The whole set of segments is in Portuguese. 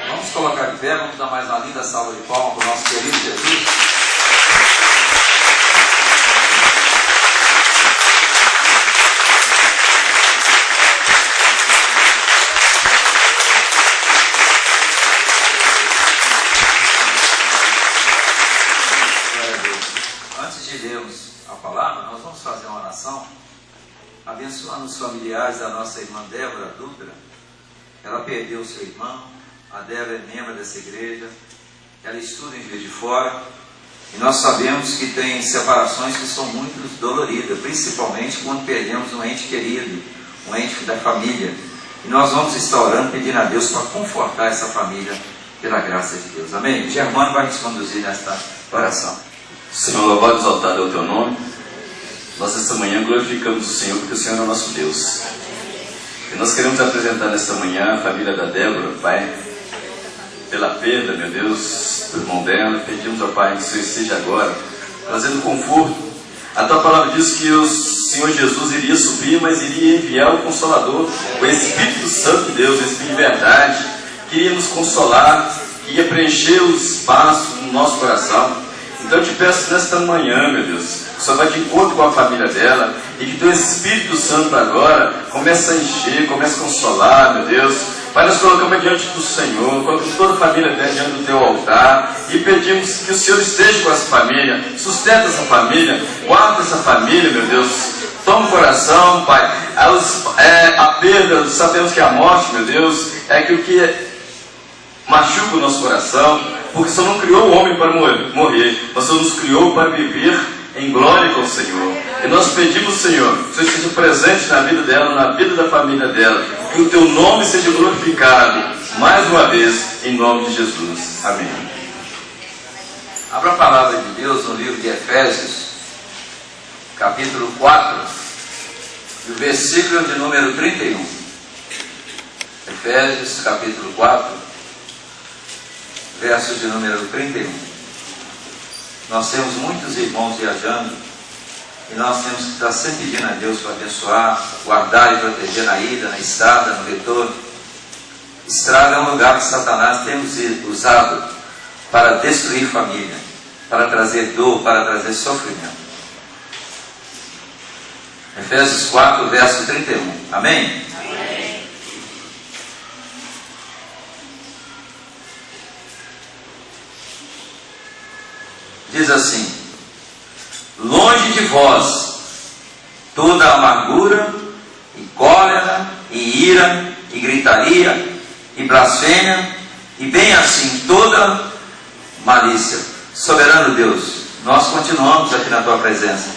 Vamos colocar de pé, vamos dar mais uma linda salva de palmas para o nosso querido Jesus. Antes de lermos a palavra, nós vamos fazer uma oração abençoando os familiares da nossa irmã Débora Dutra. Ela perdeu seu irmão. A Débora é membro dessa igreja. Ela estuda em Juiz de Fora. E nós sabemos que tem separações que são muito doloridas, principalmente quando perdemos um ente querido, um ente da família. E nós vamos estar orando, pedindo a Deus para confortar essa família pela graça de Deus. Amém? Germano vai nos conduzir nesta oração. Senhor, louvado e exaltado é o teu nome. Nós esta manhã glorificamos o Senhor, porque o Senhor é o nosso Deus. E nós queremos apresentar nesta manhã a família da Débora, Pai, pela perda, meu Deus, do irmão dela. Pedimos ao Pai que o Senhor esteja agora trazendo conforto. A tua palavra diz que o Senhor Jesus iria subir, mas iria enviar o Consolador, o Espírito Santo de Deus, o Espírito de verdade, que iria nos consolar, que ia preencher os espaços no nosso coração. Então eu te peço nesta manhã, meu Deus, que o Senhor vai de encontro com a família dela e que teu Espírito Santo agora comece a encher, comece a consolar, meu Deus. Pai, nós colocamos diante do Senhor, colocamos toda a família dela diante do teu altar e pedimos que o Senhor esteja com essa família, sustenta essa família, guarda essa família, meu Deus. Toma o coração, Pai. A perda, sabemos que a morte, meu Deus, é aquilo que machuca o nosso coração. Porque o Senhor não criou o homem para morrer, mas o Senhor nos criou para viver em glória com o Senhor. E nós pedimos, Senhor, que o Senhor esteja presente na vida dela, na vida da família dela, que o teu nome seja glorificado mais uma vez, em nome de Jesus. Amém. Abra a palavra de Deus no livro de Efésios, capítulo 4, e o versículo de número 31. Efésios, capítulo 4. Verso de número 31. Nós temos muitos irmãos viajando e nós temos que estar sempre pedindo a Deus para abençoar, guardar e proteger na ida, na estrada, no retorno. Estrada é um lugar que Satanás temos usado para destruir família, para trazer dor, para trazer sofrimento. Efésios 4, verso 31. Amém? Diz assim: longe de vós toda amargura, e cólera, e ira, e gritaria, e blasfêmia, e bem assim toda malícia. Soberano Deus, nós continuamos aqui na tua presença.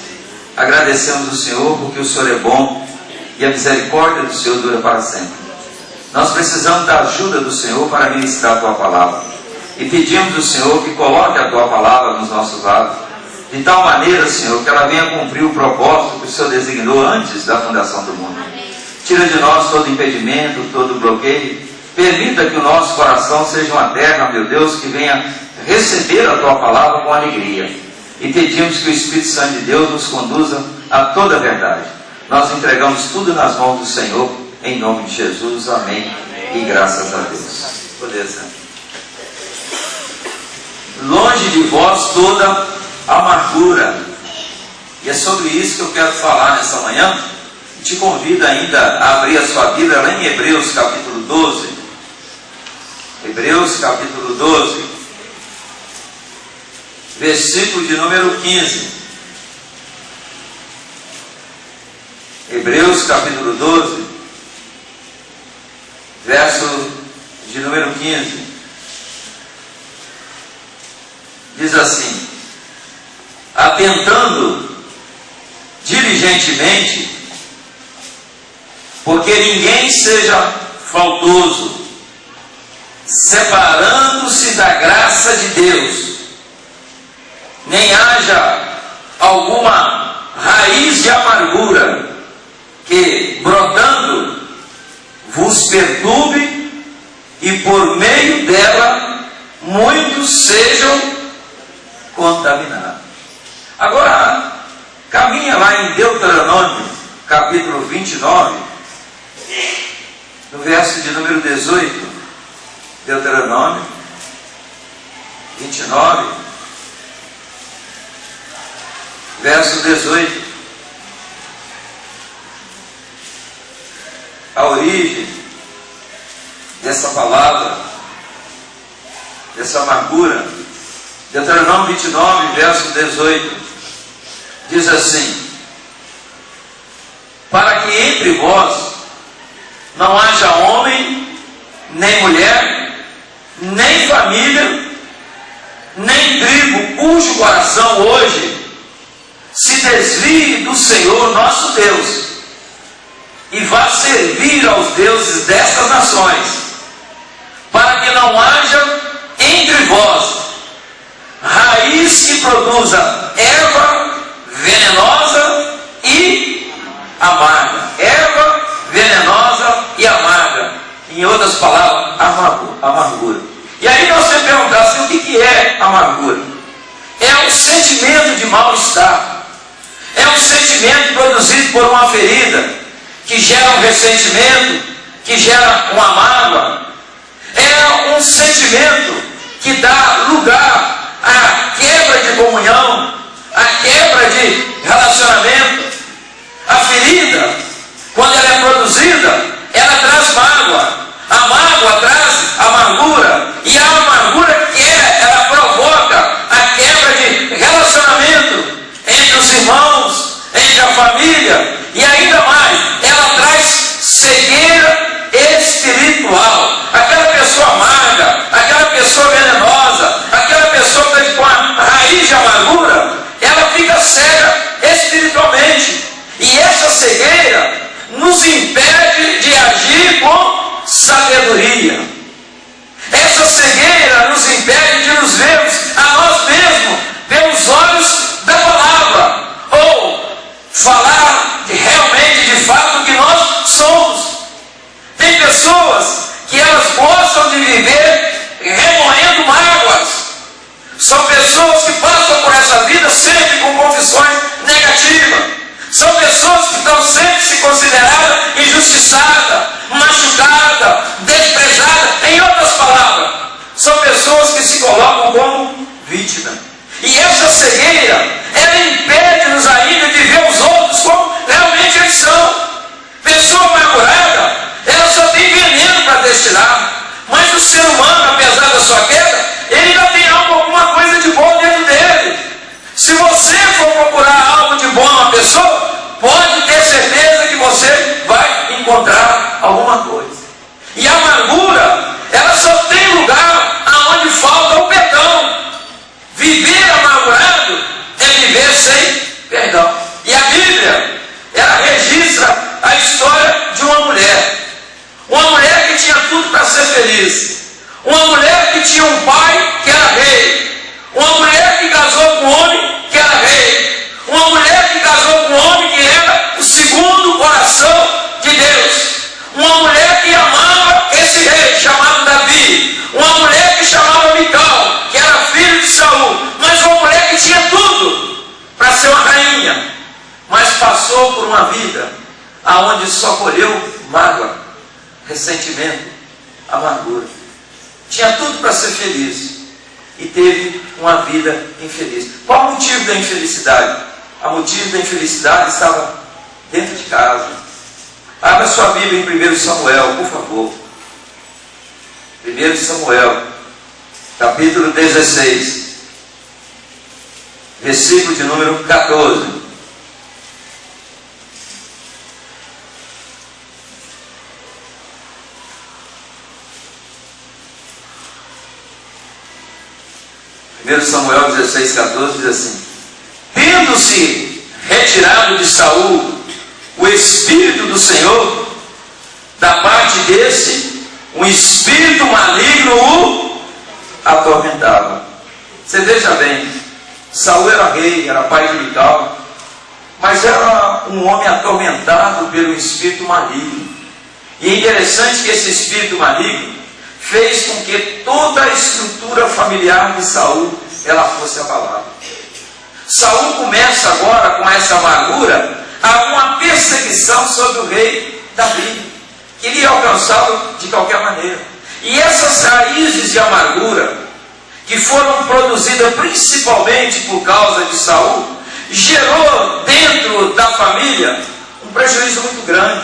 Agradecemos o Senhor porque o Senhor é bom e a misericórdia do Senhor dura para sempre. Nós precisamos da ajuda do Senhor para ministrar a tua palavra. E pedimos ao Senhor que coloque a tua palavra nos nossos lábios, de tal maneira, Senhor, que ela venha cumprir o propósito que o Senhor designou antes da fundação do mundo. Tira de nós todo impedimento, todo bloqueio. Permita que o nosso coração seja uma terra, meu Deus, que venha receber a tua palavra com alegria. E pedimos que o Espírito Santo de Deus nos conduza a toda a verdade. Nós entregamos tudo nas mãos do Senhor, em nome de Jesus. Amém. E graças a Deus. Poder ser. Longe de vós toda amargura. E é sobre isso que eu quero falar nessa manhã. Te convido ainda a abrir a sua Bíblia lá em Hebreus capítulo 12. Hebreus capítulo 12, versículo de número 15. Hebreus capítulo 12, verso de número 15. Diz assim: atentando diligentemente, porque ninguém seja faltoso, separando-se da graça de Deus, nem haja alguma raiz de amargura que, brotando, vos perturbe, e por meio dela muitos sejam contaminados. Agora, caminha lá em Deuteronômio, capítulo 29, no verso de número 18. Deuteronômio 29, verso 18. A origem dessa palavra, dessa amargura. Deuteronômio 29, verso 18, diz assim: para que entre vós não haja homem, nem mulher, nem família, nem tribo, cujo coração hoje se desvie do Senhor nosso Deus, e vá servir aos deuses destas nações, para que não haja entre vós raiz que produza erva venenosa e amarga. Erva venenosa e amarga. Em outras palavras, amargura. E aí nós temos que perguntar assim, o que é amargura? É um sentimento de mal-estar. É um sentimento produzido por uma ferida, que gera um ressentimento, que gera uma mágoa. É um sentimento que dá lugar à quebra de comunhão, à quebra de relacionamento. A ferida, quando ela é produzida, ela traz mágoa. A mágoa traz amargura. E a amargura ela provoca a quebra de relacionamento entre os irmãos, entre a família. E ainda mais, ela traz cegueira espiritual. Aquela pessoa amarga, aquela pessoa venenosa, aquela pessoa que está com a raiz de amargura, ela fica cega espiritualmente. E essa cegueira nos impede de agir com sabedoria. Essa cegueira nos impede de nos vermos a nós mesmos pelos olhos da palavra, ou falar realmente, de fato, o que nós somos. Tem pessoas que elas gostam de viver remoendo mágoas. São pessoas que passam por essa vida sempre com confissões negativas. São pessoas que estão sempre se consideradas injustiçadas, machucadas, desprezadas. Em outras palavras, são pessoas que se colocam como vítimas. E essa cegueira, ela impede-nos ainda de ver os outros como realmente eles são. Pessoa amargurada, ela só tem veneno para destilar. Mas o ser humano, apesar da sua queda, ele ainda tem alguma coisa de bom dentro dele. Se você for procurar algo de bom numa pessoa, pode ter certeza que você vai encontrar alguma coisa. E a amargura, ela só tem lugar aonde falta o perdão. Viver amargurado é viver sem perdão. E a Bíblia, ela registra a história de uma mulher. Uma mulher que tinha tudo para ser feliz. Uma mulher que tinha um pai que era rei. Uma mulher que casou com um homem que era rei. Uma mulher que casou com um homem que era o segundo coração de Deus. Uma mulher que amava esse rei chamado Davi. Uma mulher que chamava Mical, que era filho de Saul. Mas uma mulher que tinha tudo para ser uma rainha. Mas passou por uma vida aonde só colheu mágoa, ressentimento, amargura. Tinha tudo para ser feliz e teve uma vida infeliz. Qual o motivo da infelicidade? O motivo da infelicidade estava dentro de casa. Abra sua Bíblia em 1 Samuel, por favor. 1 Samuel, capítulo 16, versículo de número 14. Samuel 16, 14 diz assim: tendo-se retirado de Saul o Espírito do Senhor, da parte desse, um espírito maligno o atormentava. Você veja bem, Saul era rei, era pai de Mical, mas era um homem atormentado pelo espírito maligno. E é interessante que esse espírito maligno fez com que toda a estrutura familiar de Saul ela fosse abalada. Saul começa agora, com essa amargura, a uma perseguição sobre o rei Davi. Queria alcançá-lo de qualquer maneira. E essas raízes de amargura, que foram produzidas principalmente por causa de Saul, gerou dentro da família um prejuízo muito grande.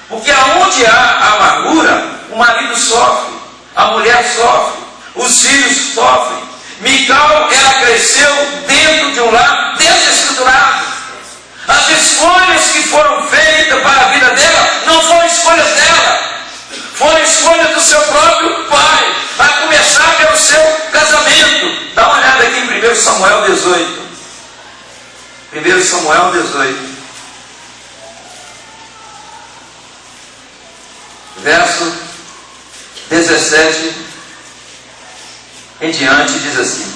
Porque aonde há amargura, o marido sofre, a mulher sofre, os filhos sofrem. Mical, ela cresceu dentro de um lar desestruturado. As escolhas que foram feitas para a vida dela não foram escolhas dela, foram escolhas do seu próprio pai, a começar pelo seu casamento. Dá uma olhada aqui em 1 Samuel 18. 1 Samuel 18. Verso 17 em diante, diz assim: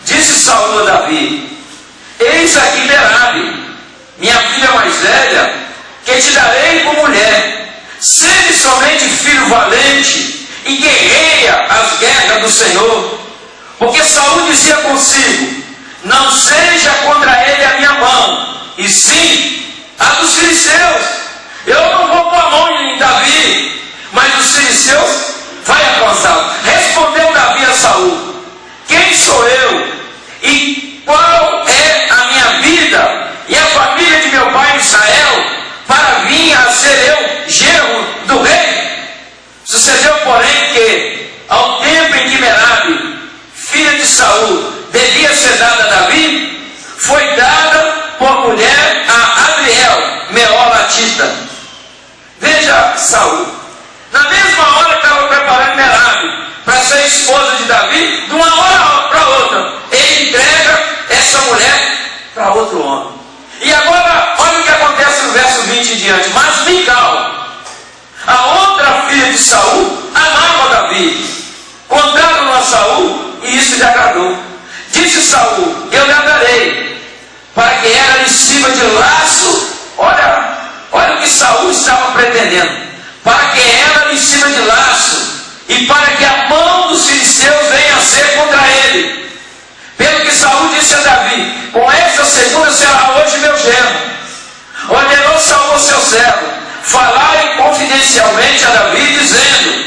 Disse Saul a Davi: Eis aqui Merabe, minha filha mais velha, que te darei por mulher. Sede somente filho valente e guerreia as guerras do Senhor. Porque Saul dizia consigo: Não seja contra ele a minha mão, e sim a dos filisteus. Eu não vou pôr a mão em Davi, mas os filisteus vai alcançá-lo. Respondeu Davi a Saul: Quem sou eu? E qual é a minha vida e a família de meu pai Israel, para vir a ser eu genro do rei? Sucedeu, porém, que ao tempo em que Merabe, filha de Saul, devia ser dada a Davi, foi dada por mulher a Adriel, Meolatita. Veja Saul, na mesma hora que estava preparando Merabe para ser esposa de Davi, de uma hora para outra, ele entrega essa mulher para outro homem. E agora, olha o que acontece no verso 20 em diante. Mas Mical, a outra filha de Saul, amava Davi. Contaram a Saul e isso lhe agradou. Disse Saul: Eu lhe darei, para que ela lhe sirva de laço. Olha o que Saul estava pretendendo. Para que ela lhe sirva de laço, e para que a mão dos filisteus venha a ser contra ele. Pelo que Saul disse a Davi: Com esta segunda será hoje meu genro. Ordenou Saul ao seu servo: Falai confidencialmente a Davi, dizendo: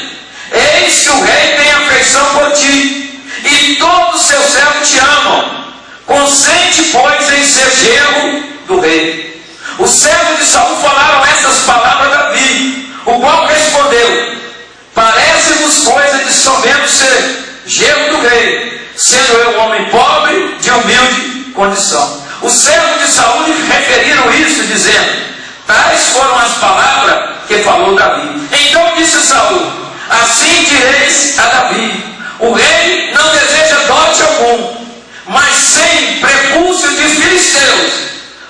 Eis que o rei tem afeição por ti, e todos os seus servos te amam. Consente, pois, em ser genro do rei. Os servos de Saul falaram essas palavras a Davi, o qual respondeu: Parece-vos coisa de somente ser genro do rei, sendo eu um homem pobre, de humilde condição. Os servos de Saul lhe referiram isso, dizendo: Tais foram as palavras que falou Davi. Então disse Saul: Assim direis a Davi: O rei não deseja dote algum, mas sem prepúcio de filisteus,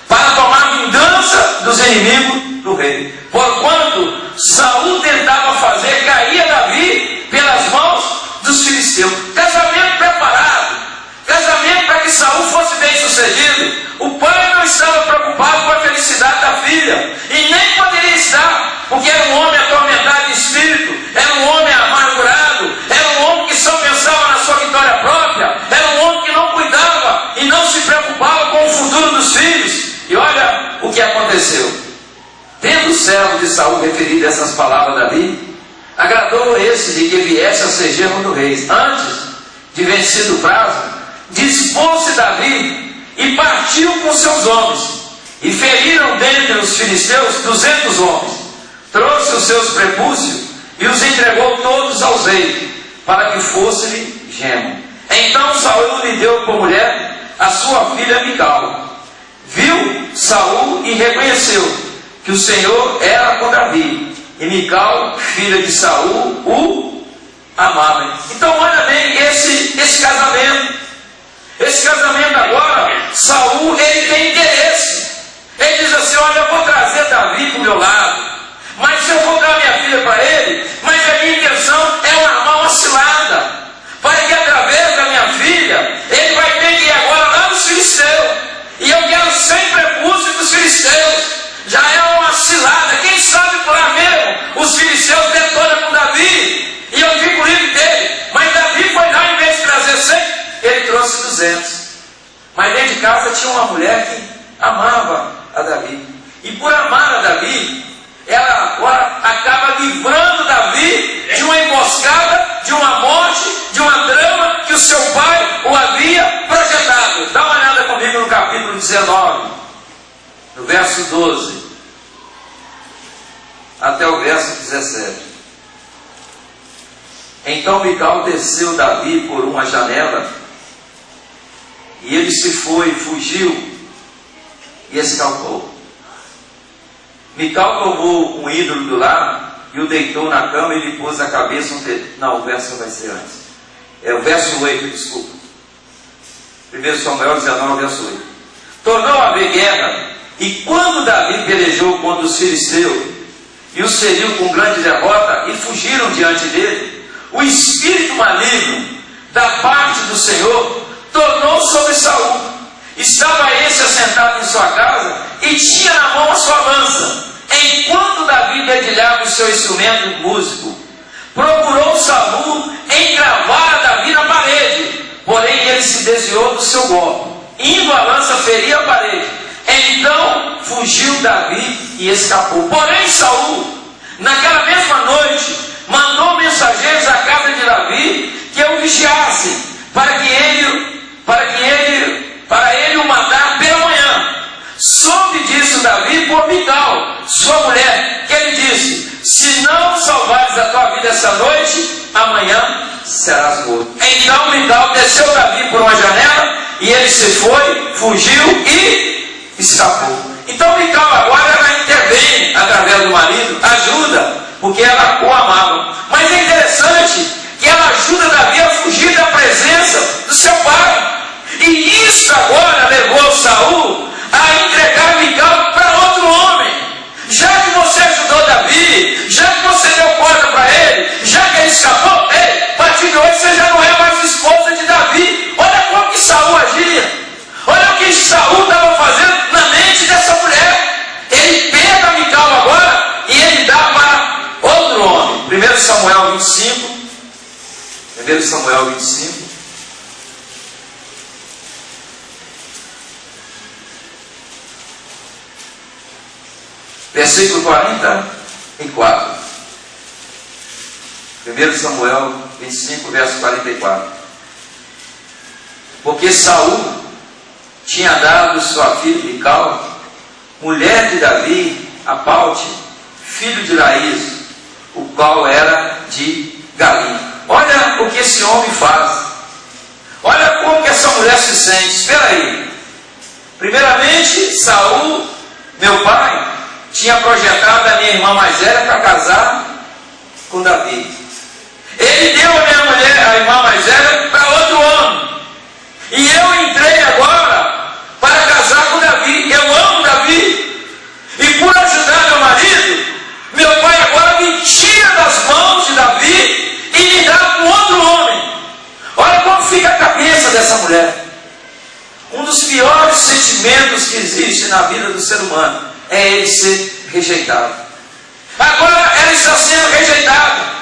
para tomar vingança dos inimigos do rei. Porquanto Saul tentava fazer cair Davi pelas mãos dos filisteus. Casamento preparado, casamento para que Saul fosse bem sucedido. O pai não estava preocupado com a felicidade da filha, e nem poderia estar, porque era um homem atormentado de espírito, era um homem amargurado, era um homem que só pensava na sua vitória própria, era um homem que não cuidava e não se preocupava com o futuro dos filhos. E olha o que aconteceu. Tendo o servo de Saul referido essas palavras a Davi, agradou esse de que viesse a ser genro do rei. Antes de vencido o prazo, dispôs-se Davi e partiu com seus homens, e feriram dentre os filisteus 200 homens. Trouxe os seus prepúcios e os entregou todos aos reis, para que fosse-lhe genro. Então Saul lhe deu por mulher a sua filha Mical. Viu Saul e reconheceu que o Senhor era com Davi, e Mical, filha de Saul, o amava. Então olha bem esse casamento. Esse casamento agora, Saul, ele tem interesse. Ele diz assim: olha, eu vou trazer Davi para o meu lado, mas eu vou dar minha filha para ele, mas a minha intenção é armar uma cilada, para que através da minha filha, ele vai ter que ir agora lá nos filisteus, e eu quero sem prepúcio dos filisteus. Já é uma cilada, quem sabe por lá mesmo os filisteus detonam com Davi, e eu fico livre dele. Mas Davi foi lá, em vez de trazer 100, ele trouxe 200. Mas dentro de casa tinha uma mulher que amava a Davi, e por amar a Davi, ela agora acaba livrando Davi de uma emboscada, de uma morte, de uma trama que o seu pai o havia projetado. Dá uma olhada comigo no capítulo 19, no verso 12 até o verso 17. Então Mical desceu Davi por uma janela, e ele se foi, fugiu e escapou. Mical tomou um ídolo do lar e o deitou na cama e lhe pôs a cabeça Não, o verso vai ser antes. É o verso 8, desculpa. 1 Samuel 19, verso 8. Tornou a haver guerra, e quando Davi pelejou contra os filisteus e os feriu com grande derrota, e fugiram diante dele, o espírito maligno da parte do Senhor tornou sobre Saul. Estava esse assentado em sua casa e tinha na mão a sua lança, enquanto Davi dedilhava o seu instrumento músico. Procurou Saul encravar a Davi na parede, porém ele se desviou do seu golpe, indo a lança ferir a parede. Então fugiu Davi e escapou. Porém Saul, naquela mesma noite, mandou mensageiros à casa de Davi que o vigiassem, para ele o matar pela manhã. Soube disso Davi por Mical, sua mulher, que ele disse: se não salvares a tua vida essa noite, amanhã serás morto. Então Mical desceu Davi por uma janela, e ele se foi, fugiu e escapou. Então Mical agora ela intervém através do marido, ajuda, porque ela o amava. Mas é interessante que ela ajuda Davi a fugir da presença do seu pai. E isso agora levou Saul a entregar Mical para outro homem. Já que você ajudou Davi, já que você deu corda para ele, já que ele escapou, a partir de hoje você já não é mais esposa de Davi. Olha como que Saul agia. Olha o que Saul estava fazendo na mente dessa mulher. Ele pega Mical agora e ele dá para outro homem. 1 Samuel 25. 1 Samuel 25. Versículo 44. 1 Samuel 25, verso 44. Porque Saul tinha dado sua filha Mical, mulher de Davi, a Paute, filho de Laís, o qual era de Galim. Olha o que esse homem faz. Olha como que essa mulher se sente. Espera aí. Primeiramente, Saul, meu pai, tinha projetado a minha irmã mais velha para casar com Davi. Ele deu a minha mulher, a irmã mais velha, para outro homem. E eu entrei agora para casar com Davi. Eu amo Davi. E por ajudar meu marido, meu pai agora me tira das mãos de Davi e me dá com outro homem. Olha como fica a cabeça dessa mulher. Um dos piores sentimentos que existe na vida do ser humano é ele ser rejeitado. Agora ela está sendo rejeitada.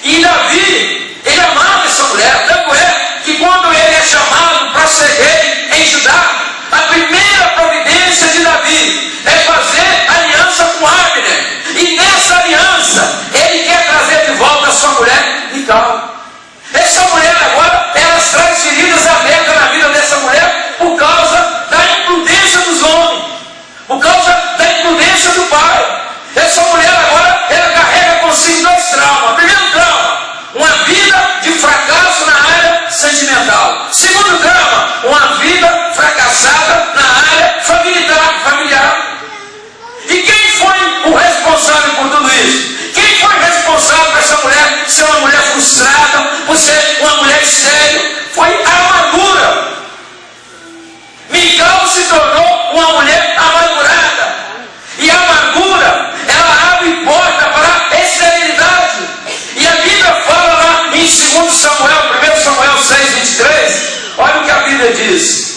E Davi, ele amava essa mulher. Tanto é que quando ele é chamado para ser rei em Judá, a primeira providência de Davi é fazer aliança com Abner. E nessa aliança, ele quer trazer de volta a sua mulher, Mical. Essa mulher agora, elas traz feridas abertas na vida dessa mulher por causa da imprudência dos homens, por causa da imprudência do pai. Essa mulher agora, ela carrega consigo dois traumas. Primeiro trauma, uma vida de fracasso na área sentimental. Segundo trauma, uma vida fracassada na área familiar. E quem foi o responsável por tudo isso? Quem foi responsável por essa mulher ser uma mulher frustrada, por ser uma mulher estéril? Foi a amargura. Mical se tornou uma mulher amargurada. E a amargura, ela abre porta para a esterilidade. E a Bíblia fala lá em 2 Samuel, 1 Samuel 6, 23. Olha o que a Bíblia diz.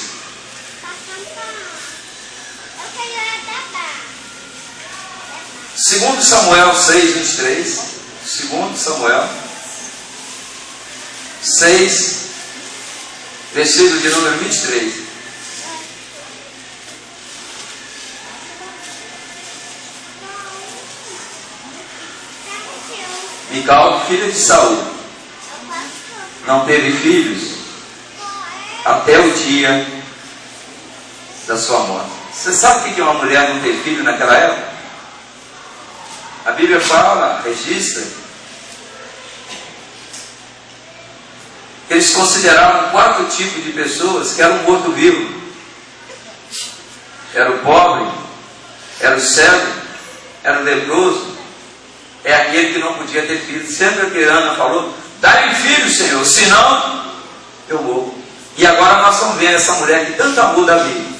2 Samuel 6, 23. 2 Samuel 6, versículo de número 23. Mical Mical, filha de Saul, não teve filhos até o dia da sua morte. Você sabe o que é uma mulher não ter filho naquela época? A Bíblia fala, registra, que eles consideravam 4 tipos de pessoas que eram morto-vivo. Era o pobre, era o cego, era o leproso, é aquele que não podia ter filho. Sempre que Ana falou, dá-lhe filho, Senhor, senão eu morro. E agora nós estamos vendo essa mulher que tanto amou Davi,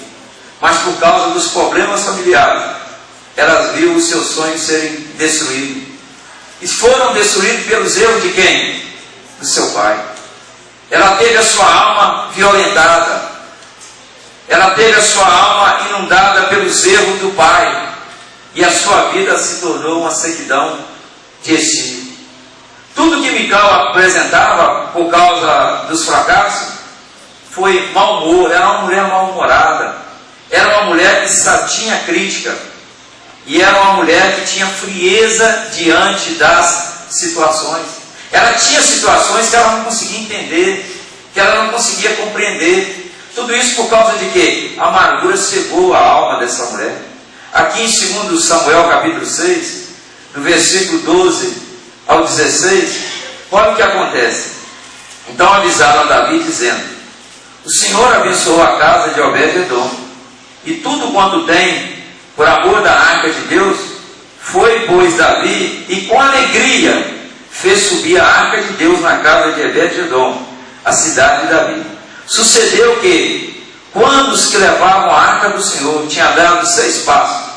mas por causa dos problemas familiares, ela viu os seus sonhos serem destruídos. E foram destruídos pelos erros de quem? Do seu pai. Ela teve a sua alma violentada. Ela teve a sua alma inundada pelos erros do pai. E a sua vida se tornou uma sequidão de espírito. Tudo que Mical apresentava por causa dos fracassos foi mau humor. Era uma mulher mal-humorada. Era uma mulher que só tinha crítica. E era uma mulher que tinha frieza diante das situações. Ela tinha situações que ela não conseguia entender, que ela não conseguia compreender. Tudo isso por causa de quê? A amargura cegou a alma dessa mulher. Aqui em 2 Samuel capítulo 6, do versículo 12 ao 16, olha o que acontece. Então avisaram a Davi dizendo: o Senhor abençoou a casa de Obed-edom, e tudo quanto tem, por amor da arca de Deus. Foi, pois, Davi, e com alegria fez subir a arca de Deus na casa de Obed-edom, a cidade de Davi. Sucedeu que, quando os que levavam a arca do Senhor tinha dado 6 passos,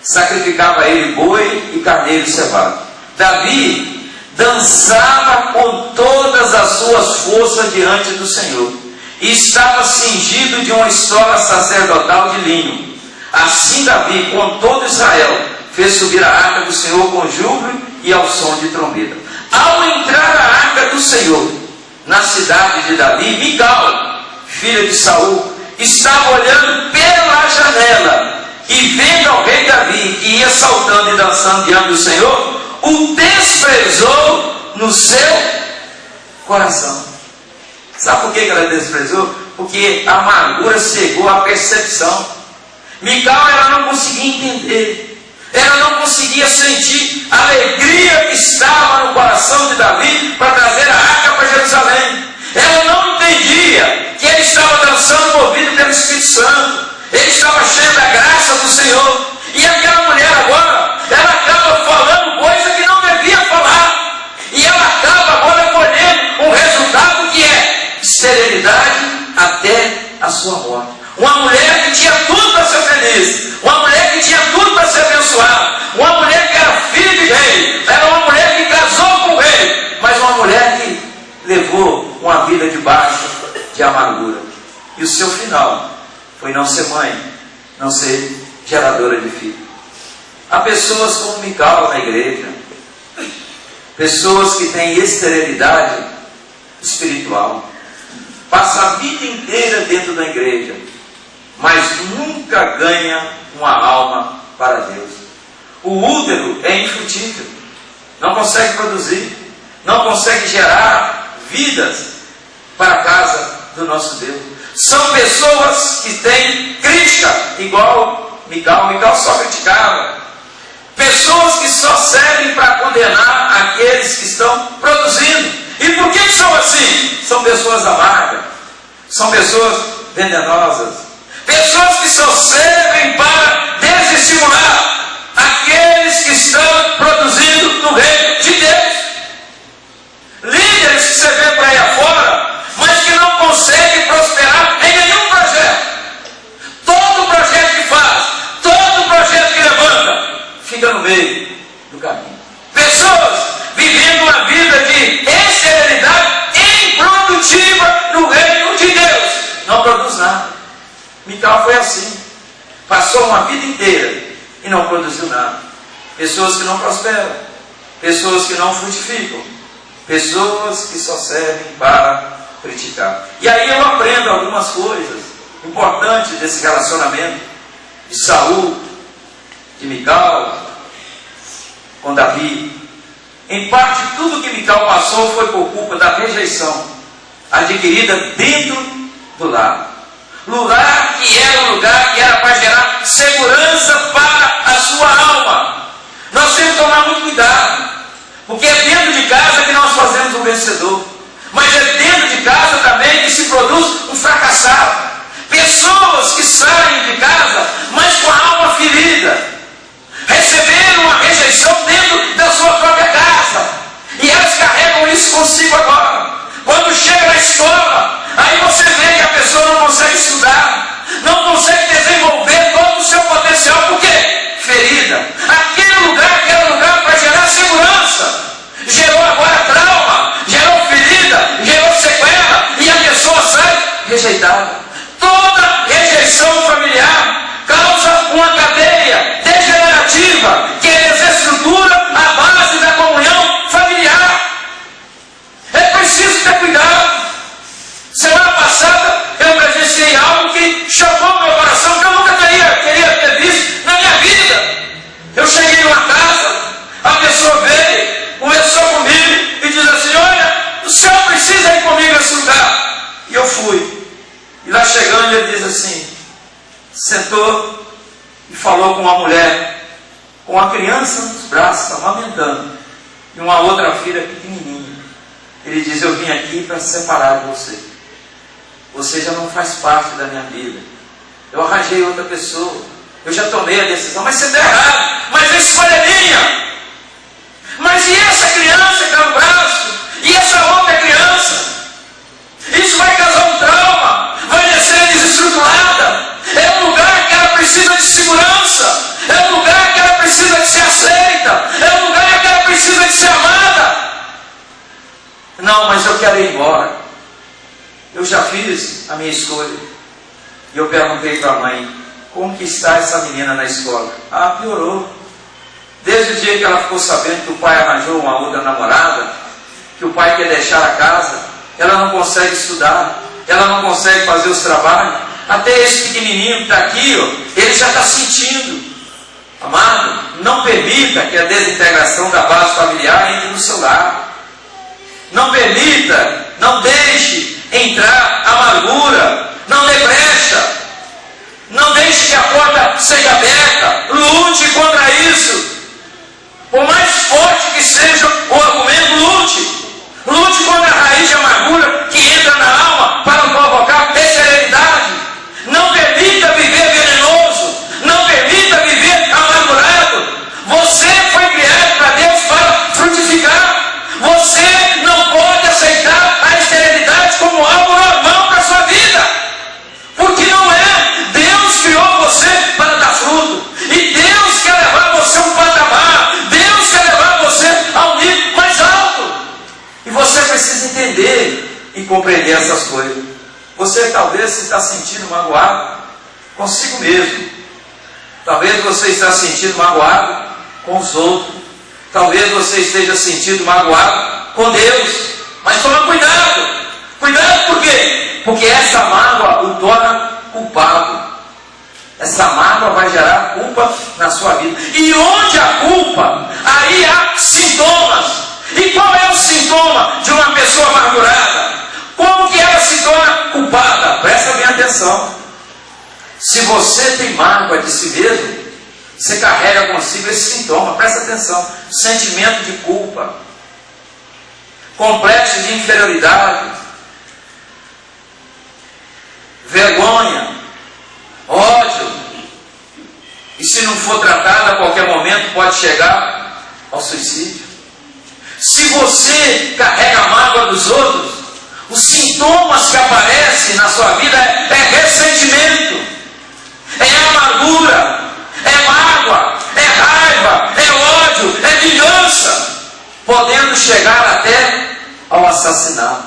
sacrificava ele boi e carneiro cevado. Davi dançava com todas as suas forças diante do Senhor, e estava cingido de uma estola sacerdotal de linho. Assim Davi, com todo Israel, fez subir a arca do Senhor com júbilo e ao som de trombeta. Ao entrar a arca do Senhor na cidade de Davi, Mical, filha de Saul, estava olhando pela janela, e vendo ao rei Davi, que ia saltando e dançando diante do Senhor, o desprezou no seu coração. Sabe por que ela desprezou? Porque a amargura cegou a percepção. Mical, ela não conseguia entender, ela não conseguia sentir a alegria que estava no coração de Davi para trazer a arca para Jerusalém. Ela não entendia que ele estava dançando movido pelo Espírito Santo, ele estava cheio da graça do Senhor. E aquela mulher agora, ela acaba falando coisa que não devia falar, e ela acaba agora colhendo um resultado que é esterilidade até a sua morte. Uma mulher que tinha tudo para ser feliz, uma mulher que tinha tudo para ser abençoada, uma mulher que era filha de rei, era uma mulher que casou com o rei, mas uma mulher que levou uma vida debaixo de amargura. E o seu final foi não ser mãe, não ser geradora de filho. Há pessoas como Mical na igreja, pessoas que têm esterilidade espiritual, passa a vida inteira dentro da igreja, mas nunca ganha uma alma para Deus. O útero é infrutífero, não consegue produzir, não consegue gerar vidas para a casa do nosso Deus. São pessoas que têm crítica, igual Mical. Mical só criticava. Pessoas que só servem para condenar aqueles que estão produzindo. E por que são assim? São pessoas amargas, são pessoas venenosas, pessoas que só servem para desestimular aqueles que estão produzindo no reino de Deus. Líderes que você vê para aí afora, mas que não conseguem prosperar em nenhum projeto. Todo projeto que faz, todo projeto que levanta, fica no meio do caminho. Pessoas vivendo uma vida de esterilidade improdutiva no reino de Deus, não produz nada. Mical foi assim, passou uma vida inteira e não produziu nada. Pessoas que não prosperam, pessoas que não frutificam, pessoas que só servem para criticar. E aí eu aprendo algumas coisas importantes desse relacionamento de Saul, de Mical com Davi. Em parte, tudo que Mical passou foi por culpa da rejeição adquirida dentro do lar. Lugar que era um lugar que era para gerar segurança para a sua alma. Nós temos que tomar muito cuidado, porque é dentro de casa que nós fazemos um vencedor, mas é dentro de casa também que se produz um fracassado. Pessoas que saem de casa, mas com a alma ferida, receberam uma rejeição dentro da sua própria casa, e elas carregam isso consigo agora. Quando chega na escola, aí você vê que a pessoa não consegue estudar, não consegue desenvolver todo o seu potencial. Por quê? Ferida. Aquele lugar que era lugar para gerar segurança, gerou agora trauma, gerou ferida, gerou sequela, e a pessoa sai rejeitada. Toda rejeição familiar causa uma cadeia degenerativa que desestrutura a base da comunhão familiar. É preciso ter cuidado. Semana passada eu presenciei algo que chocou meu coração, que eu nunca queria ter visto na minha vida. Eu cheguei numa casa, a pessoa veio, conversou comigo e diz assim: olha, o senhor precisa ir comigo nesse lugar. E eu fui. E lá chegando ele diz assim, sentou e falou com uma mulher, com uma criança nos braços, amamentando, e uma outra filha pequenininha. Ele diz: eu vim aqui para separar de você. Você já não faz parte da minha vida. Eu arranjei outra pessoa. Eu já tomei a decisão. Mas você está errado. Mas a escolha é minha. Mas e essa criança que está no braço? E essa outra criança? Isso vai causar um trauma. Vai descer desestruturada. É um lugar que ela precisa de segurança. É um lugar que ela precisa de ser aceita. É um lugar que ela precisa de ser amada. Não, mas eu quero ir embora. Eu já fiz a minha escolha. E eu perguntei para a mãe: como que está essa menina na escola? Ah, piorou. Desde o dia que ela ficou sabendo que o pai arranjou uma outra namorada, que o pai quer deixar a casa, ela não consegue estudar, ela não consegue fazer os trabalhos. Até esse pequenininho que está aqui, ó, ele já está sentindo. Amado, não permita que a desintegração da base familiar entre no seu lar. Não permita, não deixe entrar amargura, não dê brecha, não deixe que a porta seja aberta. Lute contra isso. Por mais forte que seja o argumento, lute contra a raiz de amargura que entra na alma para provocar esterilidade. Não permita viver venenoso, não permita viver amargurado. Você foi criado para Deus para frutificar. Você não pode aceitar a esterilidade como algo normal para a sua vida, porque não é. Deus criou você para dar fruto, e Deus quer levar você a um patamar, Deus quer levar você a um nível mais alto, e você precisa entender e compreender essas coisas. Você talvez se está sentindo magoado consigo mesmo, talvez você está sentindo magoado com os outros, talvez você esteja sentindo magoado com Deus. Mas toma cuidado. Cuidado por quê? Porque essa mágoa o torna culpado. Essa mágoa vai gerar culpa na sua vida. E onde há culpa, aí há sintomas. E qual é o sintoma de uma pessoa amargurada? Como que ela se torna culpada? Presta bem atenção. Se você tem mágoa de si mesmo, você carrega consigo esse sintoma. Presta atenção. Sentimento de culpa, complexo de inferioridade, vergonha, ódio. E se não for tratado, a qualquer momento pode chegar ao suicídio. Se você carrega a mágoa dos outros, os sintomas que aparecem na sua vida é ressentimento, é amargura, é mágoa, é raiva, é ódio, é vingança, podendo chegar até ao assassinato.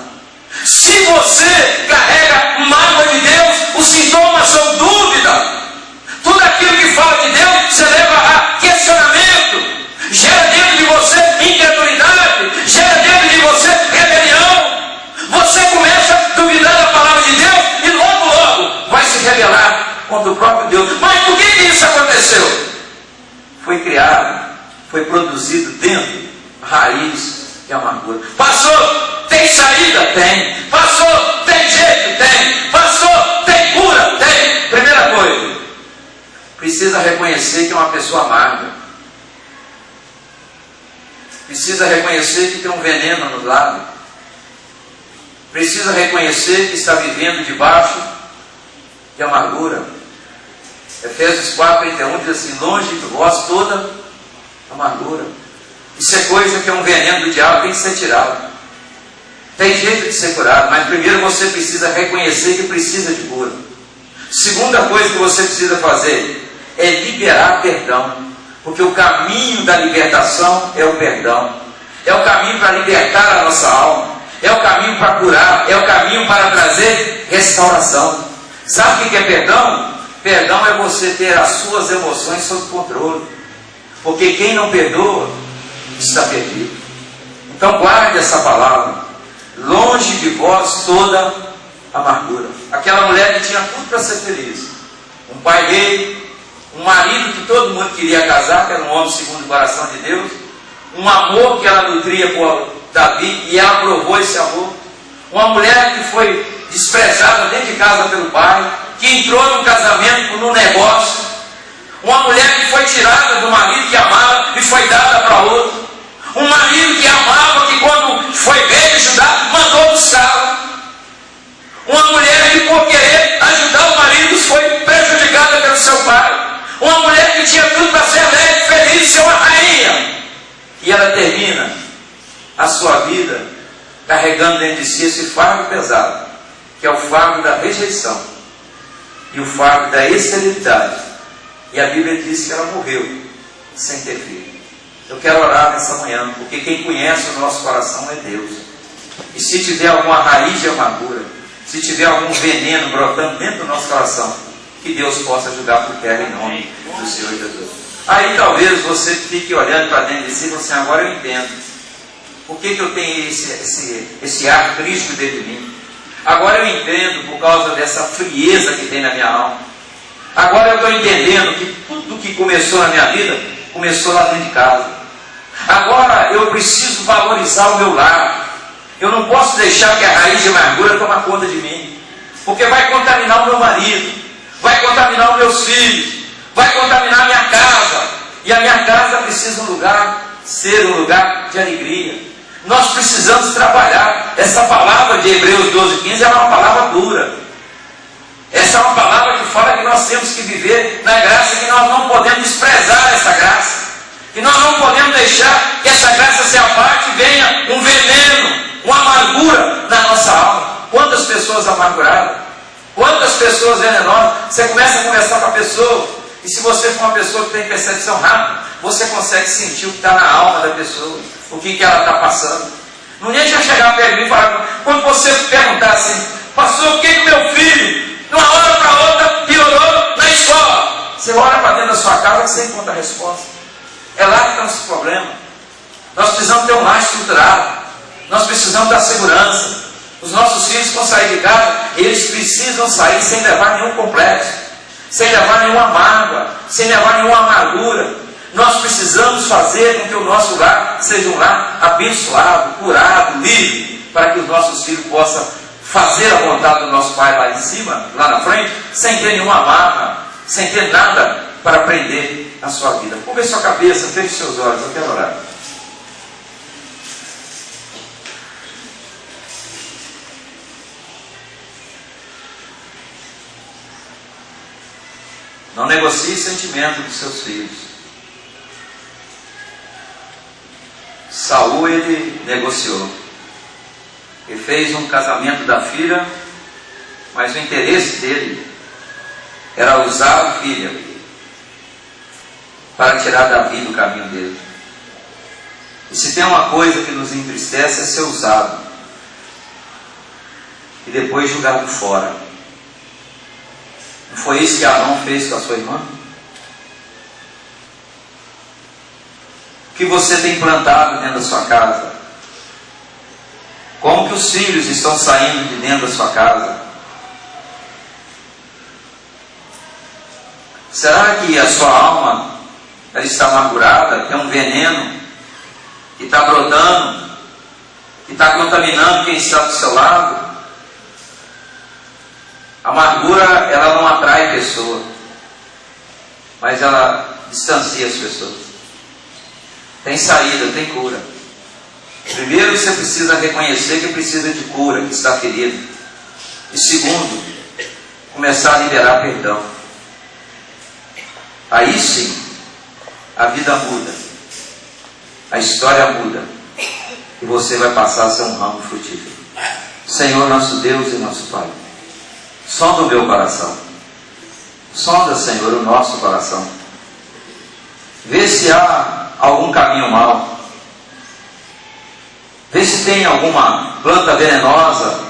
Se você carrega mágoa de Deus, os sintomas são dúvida. Tudo aquilo que fala de Deus, você leva a questionamento, gera dentro de você incredulidade, gera dentro de você rebelião. Você começa a duvidar da palavra de Deus e logo vai se rebelar contra o próprio Deus. Mas por que isso aconteceu? Foi criado, foi produzido dentro a raiz de amargura. Pastor, tem saída? Tem. Pastor, tem jeito? Tem. Pastor, tem cura? Tem. Primeira coisa, precisa reconhecer que é uma pessoa amarga. Precisa reconhecer que tem um veneno no lábio. Precisa reconhecer que está vivendo debaixo de amargura. Efésios 4:31 diz assim: longe de vós toda amargura. Isso é coisa que é um veneno do diabo, tem que ser tirado. Tem jeito de ser curado, mas primeiro você precisa reconhecer que precisa de cura. Segunda coisa que você precisa fazer é liberar perdão. Porque o caminho da libertação é o perdão. É o caminho para libertar a nossa alma. É o caminho para curar. É o caminho para trazer restauração. Sabe o que é perdão? Perdão é você ter as suas emoções sob controle. Porque quem não perdoa está perdido. Então guarde essa palavra. Longe de vós toda amargura. Aquela mulher que tinha tudo para ser feliz. Um pai rei, um marido que todo mundo queria casar, que era um homem segundo o coração de Deus, um amor que ela nutria por Davi, e ela provou esse amor. Uma mulher que foi desprezada dentro de casa pelo pai, que entrou no casamento, no negócio. Uma mulher que foi tirada do marido que amava e foi dada para outro. Um marido que amava, que quando foi bem ajudar, mandou buscá-la. Uma mulher que por querer ajudar o marido foi prejudicada pelo seu pai. Uma mulher que tinha tudo para ser alegre, feliz, ser uma rainha. E ela termina a sua vida carregando dentro de si esse fardo pesado, que é o fardo da rejeição e o fardo da esterilidade. E a Bíblia diz que ela morreu sem ter filho. Eu quero orar nessa manhã, porque quem conhece o nosso coração é Deus. E se tiver alguma raiz de amargura, se tiver algum veneno brotando dentro do nosso coração, que Deus possa jogar por terra em nome do Senhor Jesus. Aí talvez você fique olhando para dentro de si e fale assim: agora eu entendo. Por que eu tenho esse ar crítico dentro de mim? Agora eu entendo por causa dessa frieza que tem na minha alma. Agora eu estou entendendo que tudo que começou na minha vida, começou lá dentro de casa. Agora eu preciso valorizar o meu lar. Eu não posso deixar que a raiz de amargura tome conta de mim. Porque vai contaminar o meu marido, vai contaminar os meus filhos, vai contaminar a minha casa. E a minha casa precisa ser um lugar de alegria. Nós precisamos trabalhar. Essa palavra de Hebreus 12:15 é uma palavra dura. Essa é uma palavra que fala que nós temos que viver na graça, que nós não podemos desprezar essa graça. Que nós não podemos deixar que essa graça se aparte e venha um veneno, uma amargura na nossa alma. Quantas pessoas amarguradas? Quantas pessoas venenosas? Você começa a conversar com a pessoa, e se você for uma pessoa que tem percepção rápida, você consegue sentir o que está na alma da pessoa, o que ela está passando. Não adianta chegar perto de mim e falar, quando você perguntar assim: pastor, por que meu filho, de uma hora para outra, piorou na escola? Você olha para dentro da sua casa que você encontra a resposta. É lá que estão os problemas. Nós precisamos ter um lar estruturado. Nós precisamos dar segurança. Os nossos filhos vão sair de casa, eles precisam sair sem levar nenhum complexo, sem levar nenhuma mágoa, sem levar nenhuma amargura. Nós precisamos fazer com que o nosso lar seja um lar abençoado, curado, livre, para que os nossos filhos possam fazer a vontade do nosso Pai lá em cima, lá na frente, sem ter nenhuma marra, sem ter nada para prender na sua vida. Curva sua cabeça, feche seus olhos, eu quero orar. Não negocie sentimento dos seus filhos. Saul, ele negociou. Ele fez um casamento da filha, mas o interesse dele era usar a filha para tirar Davi do caminho dele. E se tem uma coisa que nos entristece é ser usado e depois jogado fora. Não foi isso que Arão fez com a sua irmã? O que você tem plantado dentro da sua casa? Como que os filhos estão saindo de dentro da sua casa? Será que a sua alma ela está amargurada? Tem um veneno que está brotando, que está contaminando quem está do seu lado. A amargura, ela não atrai pessoa, mas ela distancia as pessoas. Tem saída, tem cura. Primeiro, você precisa reconhecer que precisa de cura, que está ferido. E segundo, começar a liberar perdão. Aí sim, a vida muda, a história muda, e você vai passar a ser um ramo frutífero. Senhor, nosso Deus e nosso Pai, sonda o meu coração. Sonda, Senhor, o nosso coração. Vê se há algum caminho mau. Vê se tem alguma planta venenosa.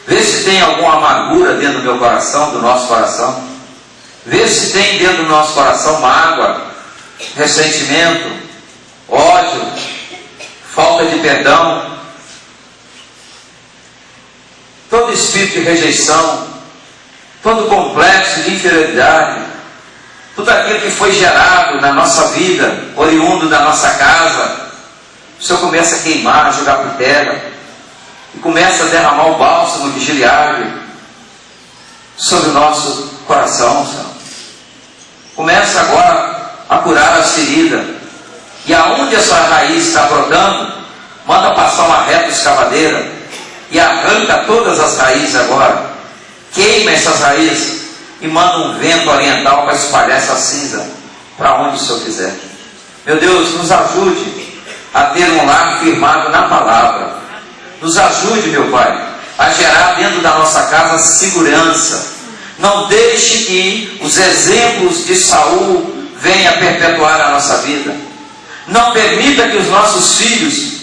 Vê se tem alguma amargura dentro do meu coração, do nosso coração. Vê se tem dentro do nosso coração mágoa, ressentimento, ódio, falta de perdão. Todo espírito de rejeição, todo complexo de inferioridade, tudo aquilo que foi gerado na nossa vida, oriundo da nossa casa, o Senhor começa a queimar, a jogar por terra, e começa a derramar o bálsamo de Gileade sobre o nosso coração, Senhor. Começa agora a curar as feridas, e aonde essa raiz está brotando, manda passar uma reta escavadeira, e arranca todas as raízes agora, queima essas raízes, e manda um vento oriental para espalhar essa cinza, para onde o Senhor quiser. Meu Deus, nos ajude a ter um lar firmado na palavra. Nos ajude, meu Pai, a gerar dentro da nossa casa segurança. Não deixe que os exemplos de Saul venham a perpetuar a nossa vida. Não permita que os nossos filhos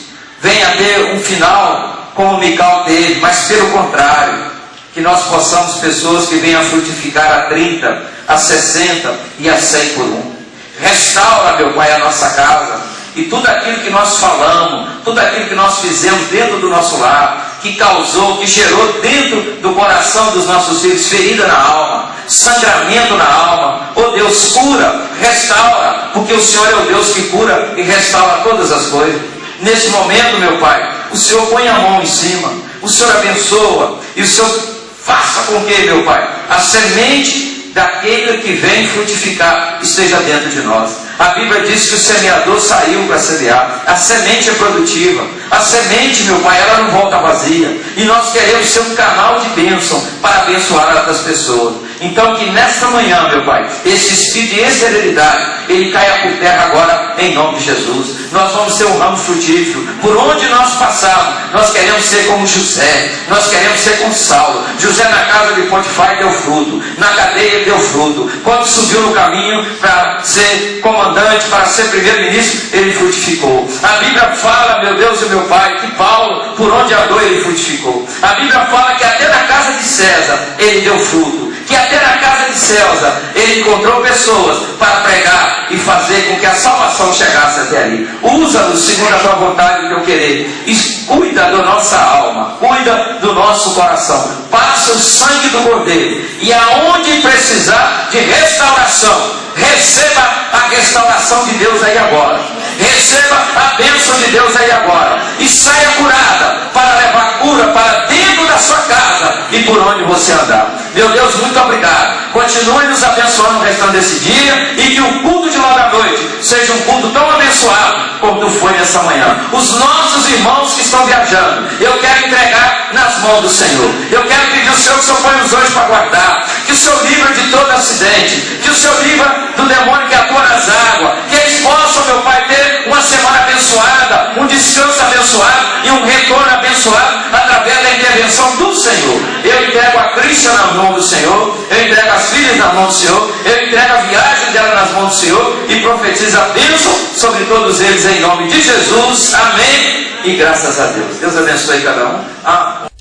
venham a ter um final como Mical teve, mas pelo contrário, que nós possamos pessoas que venham a frutificar a 30, a 60 e a 100 por um. Restaura, meu Pai, a nossa casa, e tudo aquilo que nós falamos, tudo aquilo que nós fizemos dentro do nosso lar, que causou, que gerou dentro do coração dos nossos filhos ferida na alma, sangramento na alma. Oh Deus, cura, restaura, porque o Senhor é o Deus que cura e restaura todas as coisas. Nesse momento, meu Pai, o Senhor põe a mão em cima, o Senhor abençoa, e o Senhor faça com que, meu Pai, a semente daquele que vem frutificar esteja dentro de nós. A Bíblia diz que o semeador saiu para semear. A semente é produtiva. A semente, meu Pai, ela não volta vazia. E nós queremos ser um canal de bênção para abençoar outras pessoas. Então que nesta manhã, meu Pai, esse espírito de esterilidade, ele caia por terra agora, em nome de Jesus. Nós vamos ser um ramo frutífero. Por onde nós passarmos, nós queremos ser como José. Nós queremos ser como Saulo. José na casa de Potifar deu fruto. Na cadeia deu fruto. Quando subiu no caminho para ser comandante, para ser primeiro-ministro, ele frutificou. A Bíblia fala, meu Deus e meu Pai, que Paulo, por onde andou, ele frutificou. A Bíblia fala que até na casa de César, ele deu fruto. Que até na casa de César, ele encontrou pessoas para pregar e fazer com que a salvação chegasse até ali. Usa-nos segundo a tua vontade e o teu querer. E cuida da nossa alma, cuida do nosso coração. Passa o sangue do Cordeiro. E aonde precisar de restauração, receba a restauração de Deus aí agora. Receba a bênção de Deus aí agora. E saia curada para levar cura para dentro da sua casa e por onde você andar. Meu Deus, muito obrigado. Continue nos abençoando no restante desse dia e que o culto de logo à noite seja um culto tão abençoado como tu foi nessa manhã. Os nossos irmãos que estão viajando, eu quero entregar nas mãos do Senhor. Eu quero pedir ao Senhor que o Senhor põe os anjos para guardar, que o Senhor livra de todo acidente, que o Senhor livra do demônio que atua nas águas, que eles possam, meu Pai, ter uma semana abençoada, um descanso abençoado e um retorno abençoado através da intervenção do Senhor. Eu entrego a Cristian na mão do Senhor, eu entrego as filhas na mão do Senhor, eu entrego a viagem dela nas mãos do Senhor e profetizo a bênção sobre todos eles em nome de Jesus. Amém. E graças a Deus. Deus abençoe cada um.